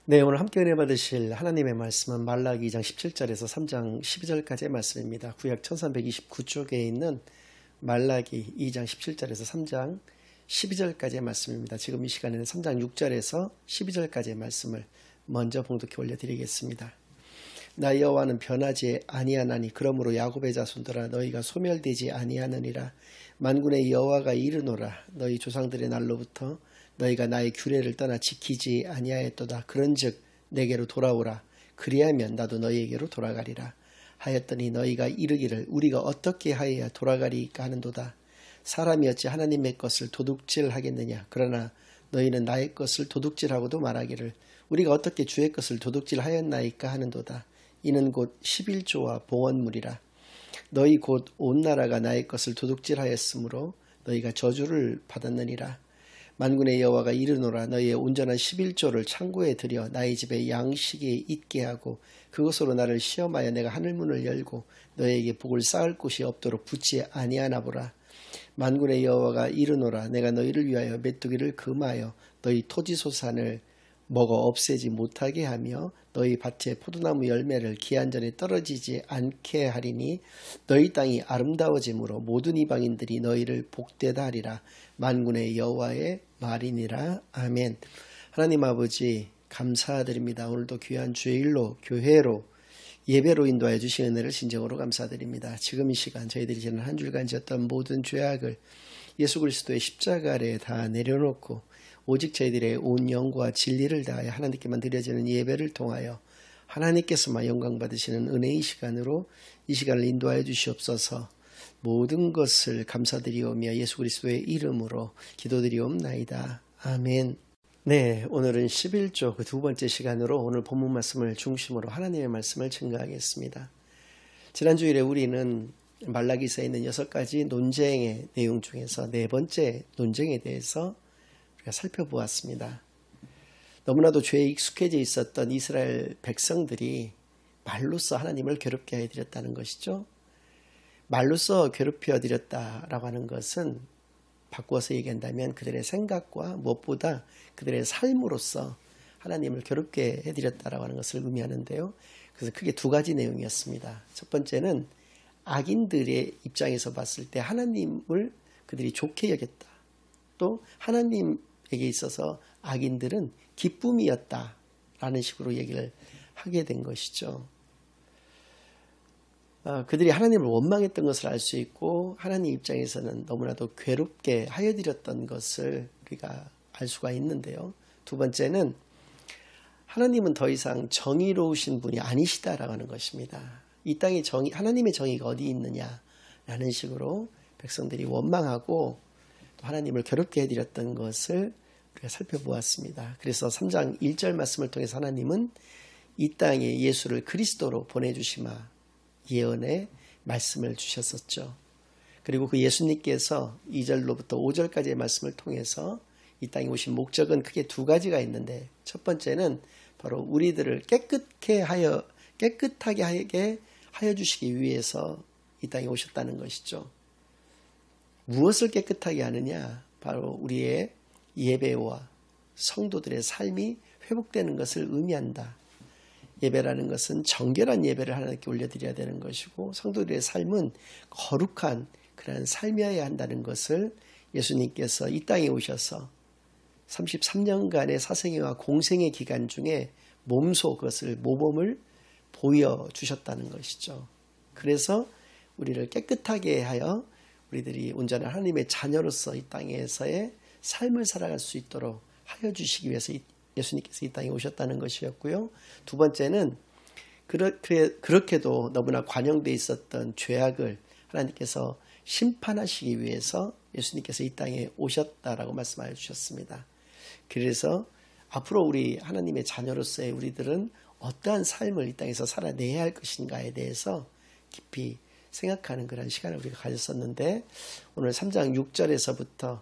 네, 오늘 함께 은혜 받으실 하나님의 말씀은 말라기 2장 17절에서 3장 12절까지의 말씀입니다. 구약 1329쪽에 있는 말라기 2장 17절에서 3장 12절까지의 말씀입니다. 지금 이 시간에는 3장 6절에서 12절까지의 말씀을 먼저 봉독해 올려드리겠습니다. 나 여호와는 변하지 아니하나니 그러므로 야곱의 자손들아 너희가 소멸되지 아니하느니라. 만군의 여호와가 이르노라. 너희 조상들의 날로부터 너희가 나의 규례를 떠나 지키지 아니하였도다. 그런즉 내게로 돌아오라. 그리하면 나도 너희에게로 돌아가리라. 하였더니 너희가 이르기를 우리가 어떻게 하여야 돌아가리까 하는도다. 사람이 어찌 하나님의 것을 도둑질하겠느냐. 그러나 너희는 나의 것을 도둑질하고도 말하기를 우리가 어떻게 주의 것을 도둑질하였나이까 하는도다. 이는 곧 11조와 봉헌물이라. 너희 곧 온 나라가 나의 것을 도둑질하였으므로 너희가 저주를 받았느니라. 만군의 여호와가 이르노라. 너희의 온전한 11조를 창고에 들여 나의 집에 양식이 있게 하고 그것으로 나를 시험하여 내가 하늘문을 열고 너희에게 복을 쌓을 곳이 없도록 붙지 아니하나 보라. 만군의 여호와가 이르노라. 내가 너희를 위하여 메뚜기를 금하여 너희 토지소산을 먹어 없애지 못하게 하며 너희 밭에 포도나무 열매를 기한전에 떨어지지 않게 하리니 너희 땅이 아름다워짐으로 모든 이방인들이 너희를 복되다 하리라. 만군의 여호와의 말이니라. 아멘. 하나님 아버지 감사드립니다. 오늘도 귀한 주일로 교회로 예배로 인도하여 주신 은혜를 진정으로 감사드립니다. 지금 이 시간 저희들이 지난 한 주간 지었던 모든 죄악을 예수 그리스도의 십자가 아래에 다 내려놓고 오직 저희들의 온 영과 진리를 다하여 하나님께만 드려지는 예배를 통하여 하나님께서만 영광 받으시는 은혜의 시간으로 이 시간을 인도하여 주시옵소서. 모든 것을 감사드리오며 예수 그리스도의 이름으로 기도드리옵나이다. 아멘. 네, 오늘은 11조 그 두 번째 시간으로 오늘 본문 말씀을 중심으로 하나님의 말씀을 증거하겠습니다. 지난 주일에 우리는 말라기서에 있는 6가지 논쟁의 내용 중에서 네 번째 논쟁에 대해서 우리가 살펴보았습니다. 너무나도 죄에 익숙해져 있었던 이스라엘 백성들이 말로써 하나님을 괴롭게 해드렸다는 것이죠. 말로써 괴롭혀 드렸다라고 하는 것은 바꾸어서 얘기한다면 그들의 생각과 무엇보다 그들의 삶으로서 하나님을 괴롭게 해드렸다라고 하는 것을 의미하는데요. 그래서 크게 두 가지 내용이었습니다. 첫 번째는 악인들의 입장에서 봤을 때 하나님을 그들이 좋게 여겼다. 또 하나님에게 있어서 악인들은 기쁨이었다라는 식으로 얘기를 하게 된 것이죠. 그들이 하나님을 원망했던 것을 알 수 있고 하나님 입장에서는 너무나도 괴롭게 하여드렸던 것을 우리가 알 수가 있는데요. 두 번째는 하나님은 더 이상 정의로우신 분이 아니시다라고 하는 것입니다. 이 땅에 하나님의 정의가 어디 있느냐라는 식으로 백성들이 원망하고 또 하나님을 괴롭게 해드렸던 것을 우리가 살펴보았습니다. 그래서 3장 1절 말씀을 통해서 하나님은 이 땅에 예수를 그리스도로 보내주시마 예언의 말씀을 주셨었죠. 그리고 그 예수님께서 2절로부터 5절까지의 말씀을 통해서 이 땅에 오신 목적은 크게 두 가지가 있는데 첫 번째는 바로 우리들을 깨끗하게 하여 주시기 위해서 이 땅에 오셨다는 것이죠. 무엇을 깨끗하게 하느냐? 바로 우리의 예배와 성도들의 삶이 회복되는 것을 의미한다. 예배라는 것은 정결한 예배를 하나님께 올려드려야 되는 것이고 성도들의 삶은 거룩한 그런 삶이어야 한다는 것을 예수님께서 이 땅에 오셔서 33년간의 사생애와 공생의 기간 중에 몸소 그것을 모범을 보여주셨다는 것이죠. 그래서 우리를 깨끗하게 하여 우리들이 온전한 하나님의 자녀로서 이 땅에서의 삶을 살아갈 수 있도록 하여 주시기 위해서 예수님께서 이 땅에 오셨다는 것이었고요. 두 번째는 그렇게도 너무나 관영되어 있었던 죄악을 하나님께서 심판하시기 위해서 예수님께서 이 땅에 오셨다라고 말씀하여 주셨습니다. 그래서 앞으로 우리 하나님의 자녀로서의 우리들은 어떠한 삶을 이 땅에서 살아내야 할 것인가에 대해서 깊이 생각하는 그런 시간을 우리가 가졌었는데 오늘 3장 6절에서부터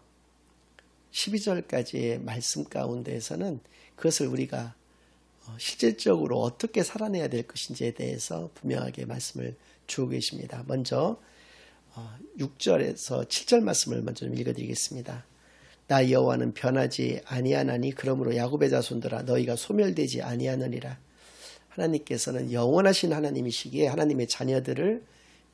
12절까지의 말씀 가운데에서는 그것을 우리가 실질적으로 어떻게 살아내야 될 것인지에 대해서 분명하게 말씀을 주고 계십니다. 먼저 6절에서 7절 말씀을 먼저 좀 읽어드리겠습니다. 나 여호와는 변하지 아니하나니 그러므로 야곱의 자손들아 너희가 소멸되지 아니하느니라. 하나님께서는 영원하신 하나님이시기에 하나님의 자녀들을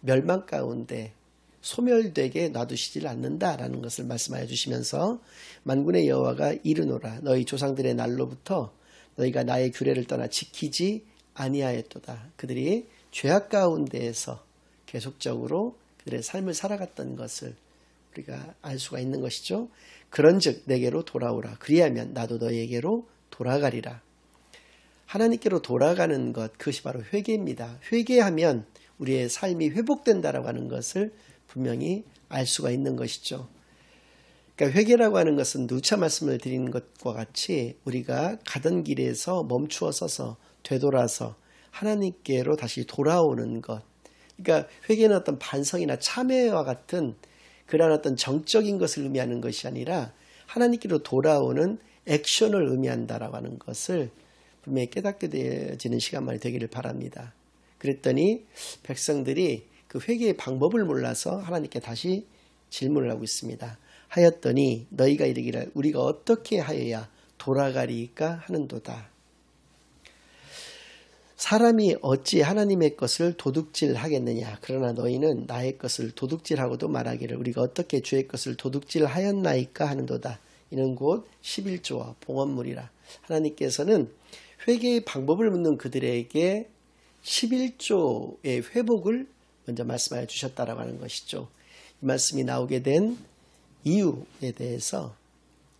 멸망 가운데 소멸되게 놔두시질 않는다라는 것을 말씀하여 주시면서 만군의 여호와가 이르노라 너희 조상들의 날로부터 너희가 나의 규례를 떠나 지키지 아니하였도다. 그들이 죄악 가운데에서 계속적으로 그들의 삶을 살아갔던 것을 우리가 알 수가 있는 것이죠. 그런즉 내게로 돌아오라. 그리하면 나도 너희에게로 돌아가리라. 하나님께로 돌아가는 것, 그것이 바로 회개입니다. 회개하면 우리의 삶이 회복된다라고 하는 것을 분명히 알 수가 있는 것이죠. 그러니까 회개라고 하는 것은 누차 말씀을 드리는 것과 같이 우리가 가던 길에서 멈추어 서서 되돌아서 하나님께로 다시 돌아오는 것. 그러니까 회개는 어떤 반성이나 참회와 같은 그러한 어떤 정적인 것을 의미하는 것이 아니라 하나님께로 돌아오는 액션을 의미한다라고 하는 것을 분명히 깨닫게 되어지는 시간만이 되기를 바랍니다. 그랬더니 백성들이 그 회개의 방법을 몰라서 하나님께 다시 질문을 하고 있습니다. 하였더니 너희가 이르기를 우리가 어떻게 하여야 돌아가리까 하는도다. 사람이 어찌 하나님의 것을 도둑질하겠느냐. 그러나 너희는 나의 것을 도둑질하고도 말하기를 우리가 어떻게 주의 것을 도둑질하였나이까 하는도다. 이는 곧 11조와 봉헌물이라. 하나님께서는 회개의 방법을 묻는 그들에게 11조의 회복을 먼저 말씀하여 주셨다라고 하는 것이죠. 이 말씀이 나오게 된 이유에 대해서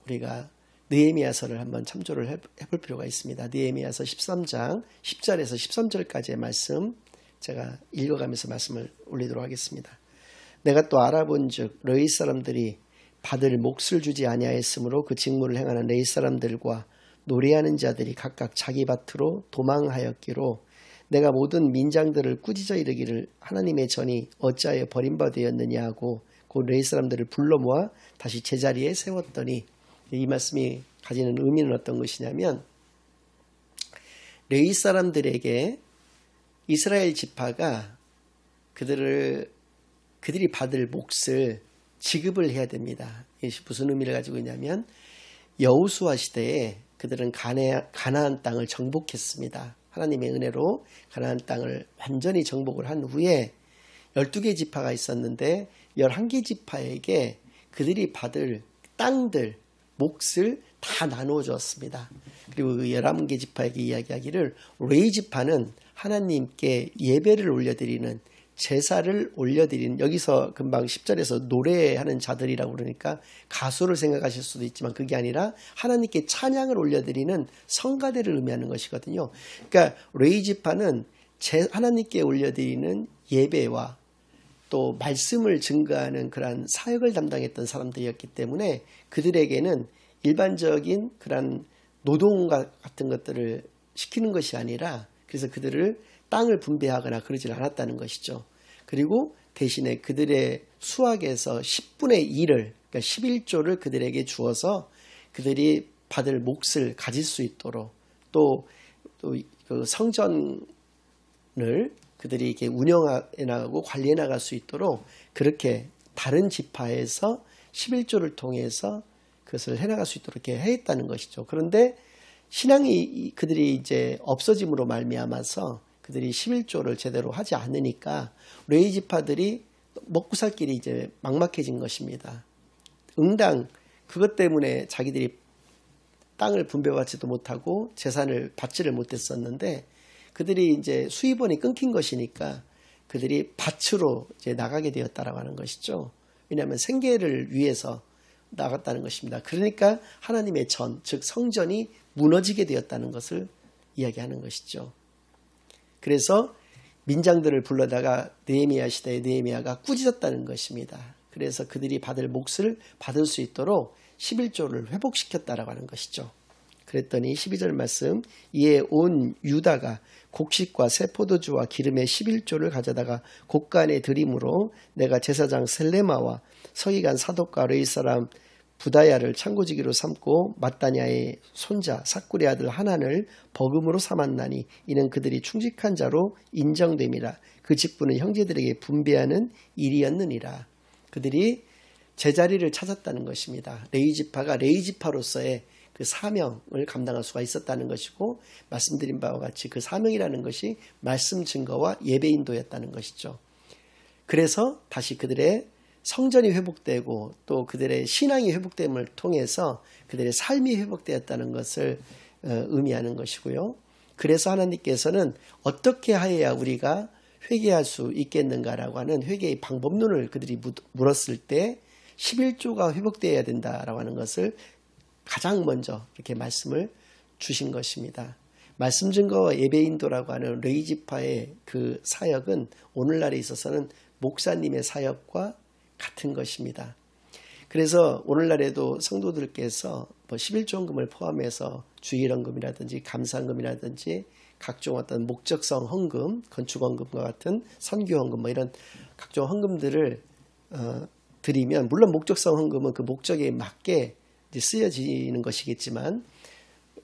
우리가 느헤미야서를 한번 참조를 해볼 필요가 있습니다. 느헤미야서 13장 10절에서 13절까지의 말씀 제가 읽어가면서 말씀을 올리도록 하겠습니다. 내가 또 알아본즉 르이 사람들이 받을 몫을 주지 아니하였으므로 그 직무를 행하는 레위 사람들과 노래하는 자들이 각각 자기 밭으로 도망하였기로 내가 모든 민장들을 꾸짖어 이르기를 하나님의 전이 어찌하여 버림받았느냐 하고 그 레위 사람들을 불러 모아 다시 제자리에 세웠더니 이 말씀이 가지는 의미는 어떤 것이냐면 레위 사람들에게 이스라엘 지파가 그들이 받을 몫을 지급을 해야 됩니다. 이것이 무슨 의미를 가지고 있냐면 여호수아 시대에 그들은 가나안 땅을 정복했습니다. 하나님의 은혜로 가나안 땅을 완전히 정복을 한 후에 12개 지파가 있었는데 11개 지파에게 그들이 받을 땅들, 몫을 다 나누어 주었습니다. 그리고 그 11개 지파에게 이야기하기를 레위 지파는 하나님께 예배를 올려드리는 제사를 올려드리는, 여기서 금방 10절에서 노래하는 자들이라고 그러니까 가수를 생각하실 수도 있지만 그게 아니라 하나님께 찬양을 올려드리는 성가대를 의미하는 것이거든요. 그러니까 레위 지파는 하나님께 올려드리는 예배와 또 말씀을 증거하는 그러한 사역을 담당했던 사람들이었기 때문에 그들에게는 일반적인 그러한 노동과 같은 것들을 시키는 것이 아니라 그래서 그들을 땅을 분배하거나 그러질 않았다는 것이죠. 그리고 대신에 그들의 수확에서 10분의 1을 그러니까 11조를 그들에게 주어서 그들이 받을 몫을 가질 수 있도록 또 그 성전을 그들이 이렇게 운영해 나가고 관리해 나갈 수 있도록 그렇게 다른 지파에서 11조를 통해서 그것을 해 나갈 수 있도록 이렇게 했다는 것이죠. 그런데 신앙이 그들이 이제 없어짐으로 말미암아서 그들이 11조를 제대로 하지 않으니까 레위 지파들이 먹고 살 길이 이제 막막해진 것입니다. 응당 그것 때문에 자기들이 땅을 분배받지도 못하고 재산을 받지를 못했었는데 그들이 이제 수입원이 끊긴 것이니까 그들이 밭으로 이제 나가게 되었다라고 하는 것이죠. 왜냐하면 생계를 위해서 나갔다는 것입니다. 그러니까 하나님의 전, 즉 성전이 무너지게 되었다는 것을 이야기하는 것이죠. 그래서 민장들을 불러다가 느헤미야 시대에 느헤미야가 꾸짖었다는 것입니다. 그래서 그들이 받을 몫을 받을 수 있도록 11조를 회복시켰다라고 하는 것이죠. 그랬더니 12절 말씀 이에 온 유다가 곡식과 새 포도주와 기름의 11조를 가져다가 곡간에 들임으로 내가 제사장 셀레마와 서기관 사독과 레위 사람 부다야를 창고지기로 삼고 mat단야의 손자 삭굴의 아들 하난을 버금으로 삼았나니 이는 그들이 충직한 자로 인정됨이라. 그 직분은 형제들에게 분배하는 일이었느니라. 그들이 제자리를 찾았다는 것입니다. 레위 지파가 레위 지파로서의 그 사명을 감당할 수가 있었다는 것이고, 말씀드린 바와 같이 그 사명이라는 것이 말씀 증거와 예배 인도였다는 것이죠. 그래서 다시 그들의 성전이 회복되고 또 그들의 신앙이 회복됨을 통해서 그들의 삶이 회복되었다는 것을 의미하는 것이고요. 그래서 하나님께서는 어떻게 하여야 우리가 회개할 수 있겠는가라고 하는 회개의 방법론을 그들이 물었을 때 11조가 회복되어야 된다라고 하는 것을 가장 먼저 이렇게 말씀을 주신 것입니다. 말씀 증거와 예배 인도라고 하는 레위 지파의 그 사역은 오늘날에 있어서는 목사님의 사역과 같은 것입니다. 그래서 오늘날에도 성도들께서 11조헌금을 포함해서 주일헌금이라든지 감사헌금이라든지 각종 어떤 목적성 헌금, 건축헌금과 같은 선교헌금 이런 각종 헌금들을 드리면, 물론 목적성 헌금은 그 목적에 맞게 이제 쓰여지는 것이겠지만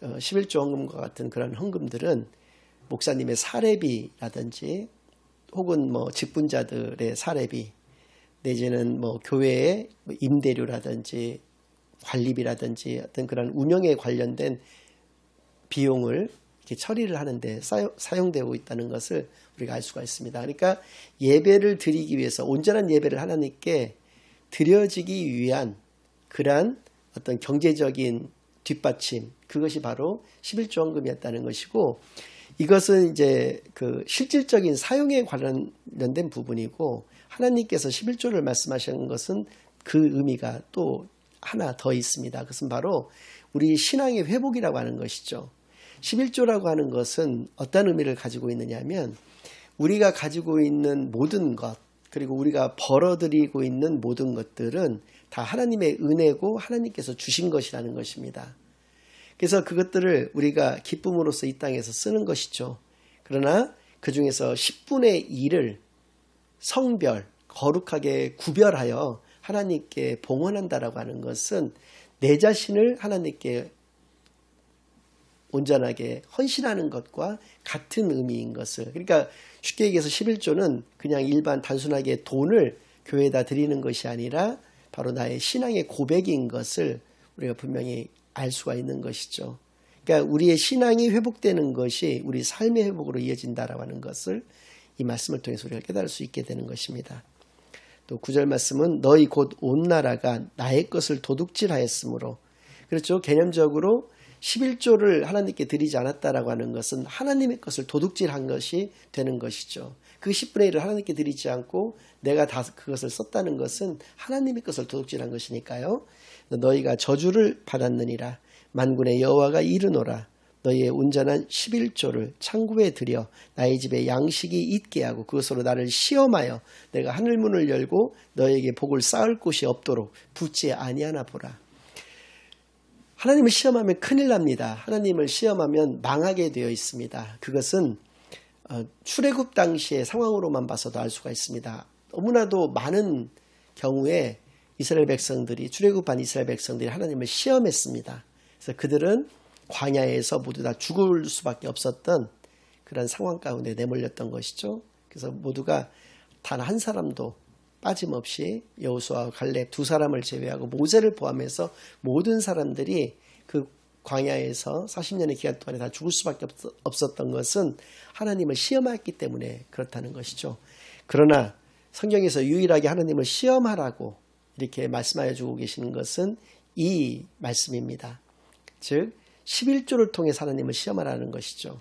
11조 헌금과 같은 그런 헌금들은 목사님의 사례비라든지 혹은 직분자들의 사례비 내지는 교회의 임대료라든지 관리비라든지 어떤 그런 운영에 관련된 비용을 이렇게 처리를 하는데 사용되고 있다는 것을 우리가 알 수가 있습니다. 그러니까 예배를 드리기 위해서 온전한 예배를 하나님께 드려지기 위한 그러한 어떤 경제적인 뒷받침, 그것이 바로 11조 헌금이었다는 것이고, 이것은 이제 그 실질적인 사용에 관련된 부분이고, 하나님께서 11조를 말씀하시는 것은 그 의미가 또 하나 더 있습니다. 그것은 바로 우리 신앙의 회복이라고 하는 것이죠. 11조라고 하는 것은 어떤 의미를 가지고 있느냐 하면, 우리가 가지고 있는 모든 것, 그리고 우리가 벌어들이고 있는 모든 것들은 다 하나님의 은혜고 하나님께서 주신 것이라는 것입니다. 그래서 그것들을 우리가 기쁨으로써 이 땅에서 쓰는 것이죠. 그러나 그 중에서 10분의 1을 성별, 거룩하게 구별하여 하나님께 봉헌한다라고 하는 것은 내 자신을 하나님께 온전하게 헌신하는 것과 같은 의미인 것을, 그러니까 쉽게 얘기해서 11조는 그냥 일반 단순하게 돈을 교회에다 드리는 것이 아니라 바로 나의 신앙의 고백인 것을 우리가 분명히 알 수가 있는 것이죠. 그러니까 우리의 신앙이 회복되는 것이 우리 삶의 회복으로 이어진다라고 하는 것을 이 말씀을 통해서 우리가 깨달을 수 있게 되는 것입니다. 또 9절 말씀은 너희 곧 온 나라가 나의 것을 도둑질하였으므로, 그렇죠. 개념적으로 11조를 하나님께 드리지 않았다라고 하는 것은 하나님의 것을 도둑질한 것이 되는 것이죠. 그 10분의 1을 하나님께 드리지 않고 내가 다 그것을 썼다는 것은 하나님의 것을 도둑질한 것이니까요. 너희가 저주를 받았느니라. 만군의 여호와가 이르노라. 너희의 온전한 11조를 창고에 들여 나의 집에 양식이 있게 하고 그것으로 나를 시험하여 내가 하늘문을 열고 너희에게 복을 쌓을 곳이 없도록 붙지 아니하나 보라. 하나님을 시험하면 큰일 납니다. 하나님을 시험하면 망하게 되어 있습니다. 그것은 출애굽 당시의 상황으로만 봐서도 알 수가 있습니다. 너무나도 많은 경우에 이스라엘 백성들이, 출애굽한 이스라엘 백성들이 하나님을 시험했습니다. 그래서 그들은 광야에서 모두 다 죽을 수밖에 없었던 그런 상황 가운데 내몰렸던 것이죠. 그래서 모두가 단 한 사람도 빠짐없이 여호수아와 갈렙 두 사람을 제외하고 모세를 포함해서 모든 사람들이 그 광야에서 40년의 기간 동안에 다 죽을 수밖에 없었던 것은 하나님을 시험했기 때문에 그렇다는 것이죠. 그러나 성경에서 유일하게 하나님을 시험하라고 이렇게 말씀하여 주고 계시는 것은 이 말씀입니다. 즉 11조를 통해서 하나님을 시험하라는 것이죠.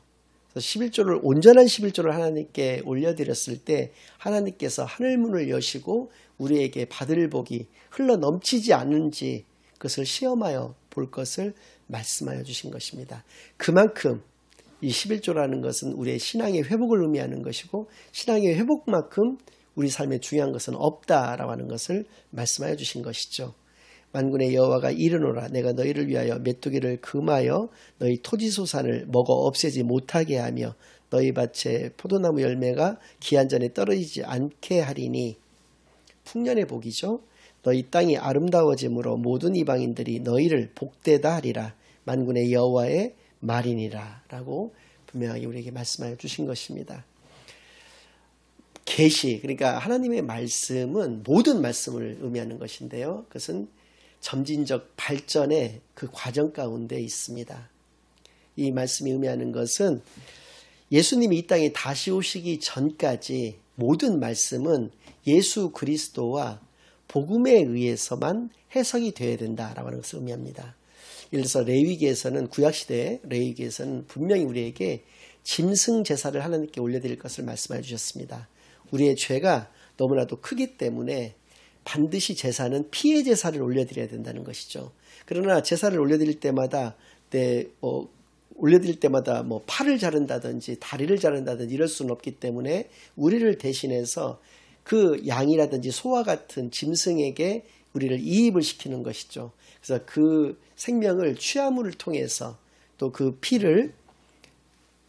11조를, 온전한 11조를 하나님께 올려드렸을 때 하나님께서 하늘문을 여시고 우리에게 받을 복이 흘러 넘치지 않는지 그것을 시험하여 볼 것을 말씀하여 주신 것입니다. 그만큼 이 11조라는 것은 우리의 신앙의 회복을 의미하는 것이고, 신앙의 회복만큼 우리 삶에 중요한 것은 없다라고 하는 것을 말씀하여 주신 것이죠. 만군의 여호와가 이르노라. 내가 너희를 위하여 메뚜기를 금하여 너희 토지소산을 먹어 없애지 못하게 하며 너희 밭에 포도나무 열매가 기한 전에 떨어지지 않게 하리니. 풍년의 복이죠. 너희 땅이 아름다워짐으로 모든 이방인들이 너희를 복되다 하리라. 만군의 여호와의 말이니라 라고 분명하게 우리에게 말씀하여 주신 것입니다. 계시, 그러니까 하나님의 말씀은 모든 말씀을 의미하는 것인데요. 그것은 점진적 발전의 그 과정 가운데 있습니다. 이 말씀이 의미하는 것은 예수님이 이 땅에 다시 오시기 전까지 모든 말씀은 예수 그리스도와 복음에 의해서만 해석이 되어야 된다라고 하는 것을 의미합니다. 예를 들어서 레위기에서는, 구약시대의 레위기에서는 분명히 우리에게 짐승 제사를 하나님께 올려드릴 것을 말씀해 주셨습니다. 우리의 죄가 너무나도 크기 때문에 반드시 제사는 피의 제사를 올려드려야 된다는 것이죠. 그러나 제사를 올려드릴 때마다 뭐 팔을 자른다든지 다리를 자른다든지 이럴 수는 없기 때문에 우리를 대신해서 그 양이라든지 소와 같은 짐승에게 우리를 이입을 시키는 것이죠. 그래서 그 생명을 취함을 통해서 또 그 피를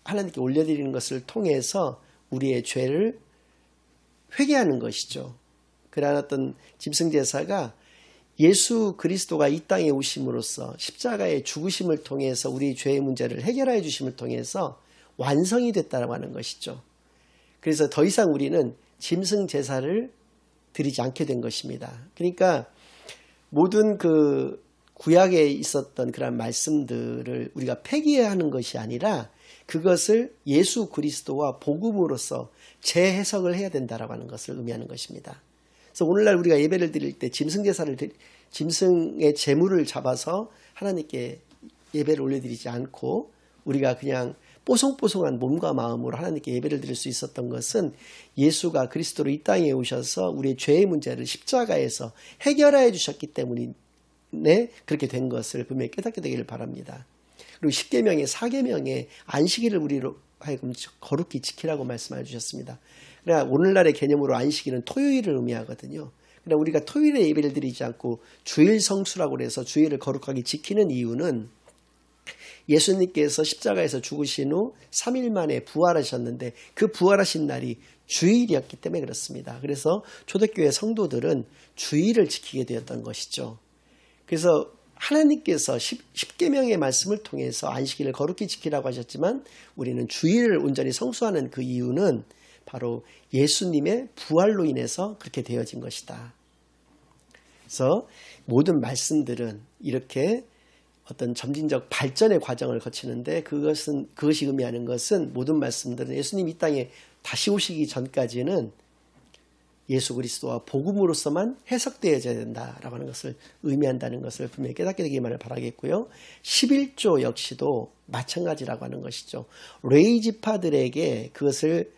하나님께 올려드리는 것을 통해서 우리의 죄를 회개하는 것이죠. 그러한 어떤 짐승 제사가 예수 그리스도가 이 땅에 오심으로써 십자가의 죽으심을 통해서 우리 죄의 문제를 해결해 주심을 통해서 완성이 됐다고 하는 것이죠. 그래서 더 이상 우리는 짐승 제사를 드리지 않게 된 것입니다. 그러니까 모든 그 구약에 있었던 그런 말씀들을 우리가 폐기해야 하는 것이 아니라 그것을 예수 그리스도와 복음으로써 재해석을 해야 된다라고 하는 것을 의미하는 것입니다. 그래서 오늘날 우리가 예배를 드릴 때 짐승의 제물을 잡아서 하나님께 예배를 올려드리지 않고 우리가 그냥 뽀송뽀송한 몸과 마음으로 하나님께 예배를 드릴 수 있었던 것은 예수가 그리스도로 이 땅에 오셔서 우리의 죄의 문제를 십자가에서 해결해 주셨기 때문에 그렇게 된 것을 분명히 깨닫게 되기를 바랍니다. 그리고 10계명의 4계명의 안식일을 우리로 하여금 거룩히 지키라고 말씀해 주셨습니다. 그러나 오늘날의 개념으로 안식일은 토요일을 의미하거든요. 그러나 우리가 토요일에 예배를 드리지 않고 주일 성수라고 해서 주일을 거룩하게 지키는 이유는 예수님께서 십자가에서 죽으신 후 3일 만에 부활하셨는데 그 부활하신 날이 주일이었기 때문에 그렇습니다. 그래서 초대교회 성도들은 주일을 지키게 되었던 것이죠. 그래서 하나님께서 10계명의 말씀을 통해서 안식일을 거룩히 지키라고 하셨지만 우리는 주일을 온전히 성수하는 그 이유는 바로 예수님의 부활로 인해서 그렇게 되어진 것이다. 그래서 모든 말씀들은 이렇게 어떤 점진적 발전의 과정을 거치는데 그것이 의미하는 것은 모든 말씀들은 예수님 이 땅에 다시 오시기 전까지는 예수 그리스도와 복음으로서만 해석되어야 된다라고 하는 것을 의미한다는 것을 분명히 깨닫게 되기만을 바라겠고요. 11조 역시도 마찬가지라고 하는 것이죠. 레위지파들에게 그것을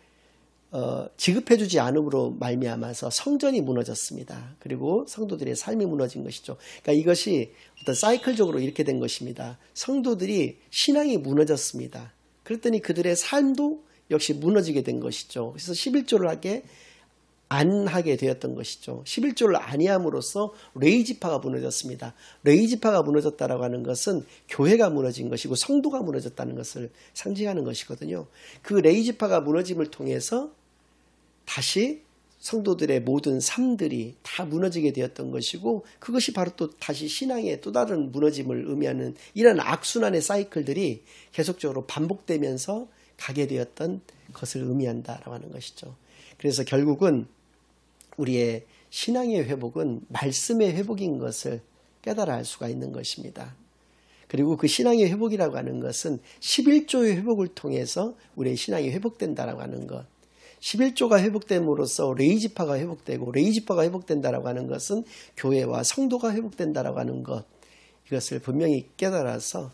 지급해주지 않음으로 말미암아서 성전이 무너졌습니다. 그리고 성도들의 삶이 무너진 것이죠. 그러니까 이것이 어떤 사이클적으로 이렇게 된 것입니다. 성도들이 신앙이 무너졌습니다. 그랬더니 그들의 삶도 역시 무너지게 된 것이죠. 그래서 11조를 안 하게 되었던 것이죠. 11조를 아니함으로써 레위지파가 무너졌습니다. 레위지파가 무너졌다라고 하는 것은 교회가 무너진 것이고 성도가 무너졌다는 것을 상징하는 것이거든요. 그 레위지파가 무너짐을 통해서 다시 성도들의 모든 삶들이 다 무너지게 되었던 것이고 그것이 바로 또 다시 신앙의 또 다른 무너짐을 의미하는 이런 악순환의 사이클들이 계속적으로 반복되면서 가게 되었던 것을 의미한다라고 하는 것이죠. 그래서 결국은 우리의 신앙의 회복은 말씀의 회복인 것을 깨달아 알 수가 있는 것입니다. 그리고 그 신앙의 회복이라고 하는 것은 11조의 회복을 통해서 우리의 신앙이 회복된다라고 하는 것. 11조가 회복됨으로써 레위지파가 회복되고 레위지파가 회복된다라고 하는 것은 교회와 성도가 회복된다라고 하는 것. 이것을 분명히 깨달아서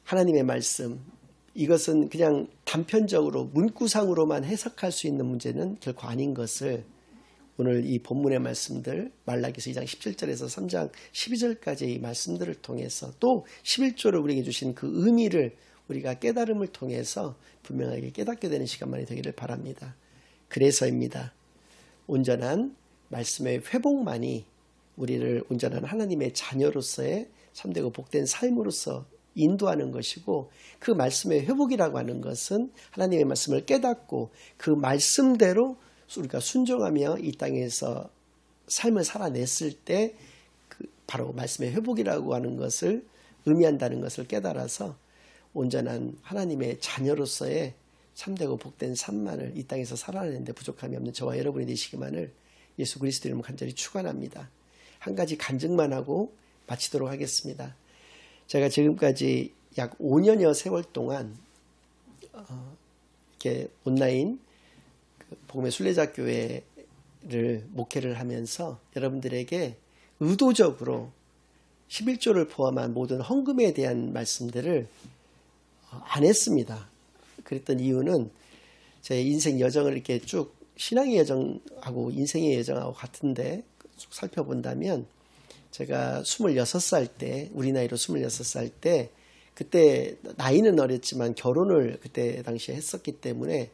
하나님의 말씀, 이것은 그냥 단편적으로 문구상으로만 해석할 수 있는 문제는 결코 아닌 것을 오늘 이 본문의 말씀들 말라기서 2장 17절에서 3장 12절까지의 이 말씀들을 통해서 또 11조를 우리에게 주신 그 의미를 우리가 깨달음을 통해서 분명하게 깨닫게 되는 시간만이 되기를 바랍니다. 그래서입니다. 온전한 말씀의 회복만이 우리를 온전한 하나님의 자녀로서의 참되고 복된 삶으로서 인도하는 것이고 그 말씀의 회복이라고 하는 것은 하나님의 말씀을 깨닫고 그 말씀대로 우리가 순종하며 이 땅에서 삶을 살아냈을 때 바로 말씀의 회복이라고 하는 것을 의미한다는 것을 깨달아서 온전한 하나님의 자녀로서의 참되고 복된 삶만을 이 땅에서 살아내는데 부족함이 없는 저와 여러분이 되시기만을 예수 그리스도 이름으로 간절히 축원합니다. 한 가지 간증만 하고 마치도록 하겠습니다. 제가 지금까지 약 5년여 세월 동안 이렇게 온라인 복음의 순례자교회를 목회를 하면서 여러분들에게 의도적으로 11조를 포함한 모든 헌금에 대한 말씀들을 안 했습니다. 그랬던 이유는 제 인생 여정을 이렇게 쭉 신앙의 여정하고 인생의 여정하고 같은데 쭉 살펴본다면 제가 26살 때, 우리 나이로 26살 때, 그때 나이는 어렸지만 결혼을 그때 당시에 했었기 때문에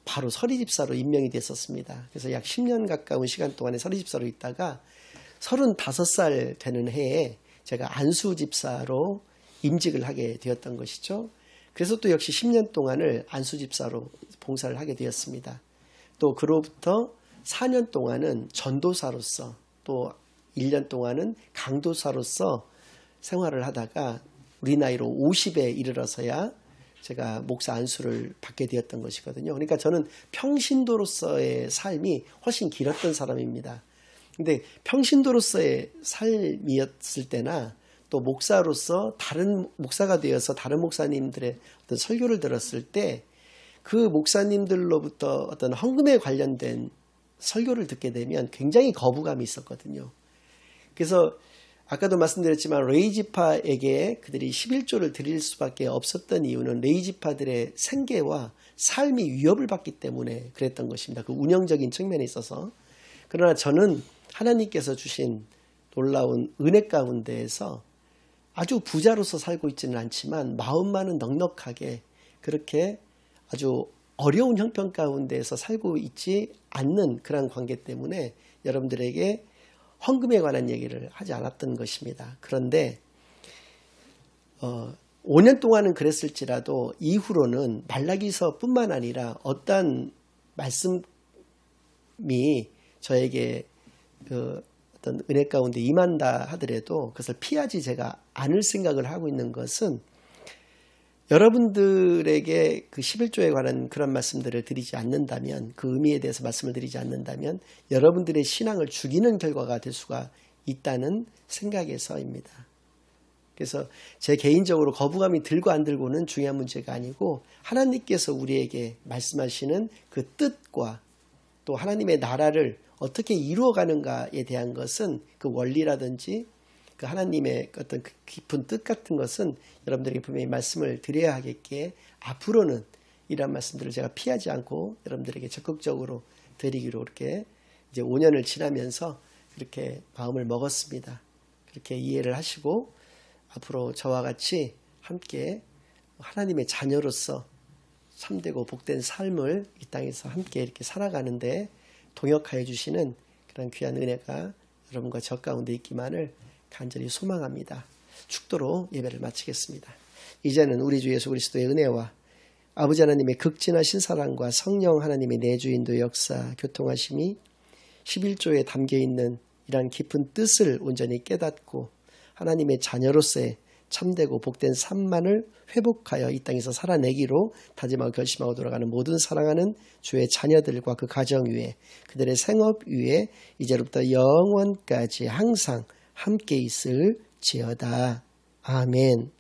바로 서리집사로 임명이 됐었습니다. 그래서 약 10년 가까운 시간 동안에 서리집사로 있다가 35살 되는 해에 제가 안수집사로 임직을 하게 되었던 것이죠. 그래서 또 역시 10년 동안을 안수집사로 봉사를 하게 되었습니다. 또 그로부터 4년 동안은 전도사로서 또 1년 동안은 강도사로서 생활을 하다가 우리 나이로 50에 이르러서야 제가 목사 안수를 받게 되었던 것이거든요. 그러니까 저는 평신도로서의 삶이 훨씬 길었던 사람입니다. 근데 평신도로서의 삶이었을 때나 또 목사로서 다른 목사가 되어서 다른 목사님들의 어떤 설교를 들었을 때 그 목사님들로부터 어떤 헌금에 관련된 설교를 듣게 되면 굉장히 거부감이 있었거든요. 그래서 아까도 말씀드렸지만 레이지파에게 그들이 11조를 드릴 수밖에 없었던 이유는 레이지파들의 생계와 삶이 위협을 받기 때문에 그랬던 것입니다. 그 운영적인 측면에 있어서. 그러나 저는 하나님께서 주신 놀라운 은혜 가운데에서 아주 부자로서 살고 있지는 않지만 마음만은 넉넉하게 그렇게 아주 어려운 형편 가운데에서 살고 있지 않는 그런 관계 때문에 여러분들에게 헌금에 관한 얘기를 하지 않았던 것입니다. 그런데 5년 동안은 그랬을지라도 이후로는 말라기서뿐만 아니라 어떤 말씀이 저에게 어떤 은혜 가운데 임한다 하더라도 그것을 피하지 제가 않을 생각을 하고 있는 것은 여러분들에게 그 11조에 관한 그런 말씀들을 드리지 않는다면 그 의미에 대해서 말씀을 드리지 않는다면 여러분들의 신앙을 죽이는 결과가 될 수가 있다는 생각에서입니다. 그래서 제 개인적으로 거부감이 들고 안 들고는 중요한 문제가 아니고 하나님께서 우리에게 말씀하시는 그 뜻과 또 하나님의 나라를 어떻게 이루어가는가에 대한 것은 그 원리라든지 그 하나님의 어떤 그 깊은 뜻 같은 것은 여러분들에게 분명히 말씀을 드려야 하겠기에 앞으로는 이런 말씀들을 제가 피하지 않고 여러분들에게 적극적으로 드리기로 이렇게 이제 5년을 지나면서 그렇게 마음을 먹었습니다. 그렇게 이해를 하시고 앞으로 저와 같이 함께 하나님의 자녀로서 참되고 복된 삶을 이 땅에서 함께 이렇게 살아가는데 동역하여 주시는 그런 귀한 은혜가 여러분과 저 가운데 있기만을 간절히 소망합니다. 축도로 예배를 마치겠습니다. 이제는 우리 주 예수 그리스도의 은혜와 아버지 하나님의 극진하신 사랑과 성령 하나님의 내주인도 역사 교통하심이 11조에 담겨있는 이러한 깊은 뜻을 온전히 깨닫고 하나님의 자녀로서의 참되고 복된 삶만을 회복하여 이 땅에서 살아내기로 다짐하고 결심하고 돌아가는 모든 사랑하는 주의 자녀들과 그 가정 위에 그들의 생업 위에 이제로부터 영원까지 항상 함께 있을지어다. 아멘.